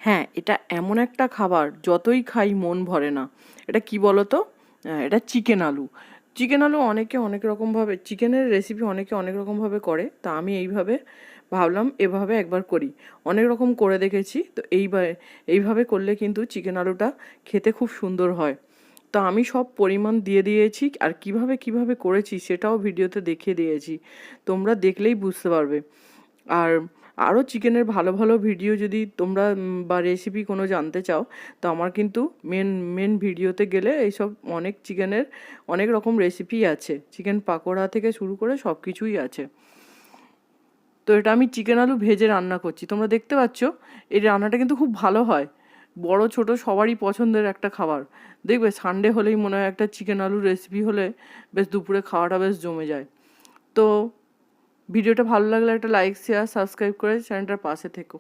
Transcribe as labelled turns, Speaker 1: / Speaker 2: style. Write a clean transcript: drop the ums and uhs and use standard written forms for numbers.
Speaker 1: হ্যাঁ, এটা এমন একটা খাবার যতই খাই মন ভরে না। এটা কি বলো তো? এটা চিকেন আলু। চিকেন আলু অনেকে অনেক রকমভাবে, চিকেনের রেসিপি অনেকে অনেক রকমভাবে করে। তা আমি এইভাবে ভাবলাম এভাবে একবার করি। অনেক রকম করে দেখেছি। তো এইভাবে করলে কিন্তু চিকেন আলুটা খেতে খুব সুন্দর হয়। তো আমি সব পরিমাণ দিয়ে দিয়েছি, আর কিভাবে করেছি সেটাও ভিডিওতে দেখিয়ে দিয়েছি। তোমরা দেখলেই বুঝতে পারবে। আর আরও চিকেনের ভালো ভালো ভিডিও যদি তোমরা বা রেসিপি কোনো জানতে চাও, তো আমার কিন্তু মেন ভিডিওতে গেলে এইসব অনেক চিকেনের অনেক রকম রেসিপি আছে। চিকেন পাকোড়া থেকে শুরু করে সব কিছুই আছে। তো এটা আমি চিকেন আলু ভেজে রান্না করছি, তোমরা দেখতে পাচ্ছ। এই রান্নাটা কিন্তু খুব ভালো হয়, বড় ছোট সবারই পছন্দের একটা খাবার। দেখবে সানডে হলেই মনে হয় একটা চিকেন আলুর রেসিপি হলে বেশ দুপুরে খাওয়াটা বেশ জমে যায়। তো ভিডিওটা ভালো লাগলে একটা লাইক শেয়ার সাবস্ক্রাইব করে চ্যানেলটার পাশে থেকো।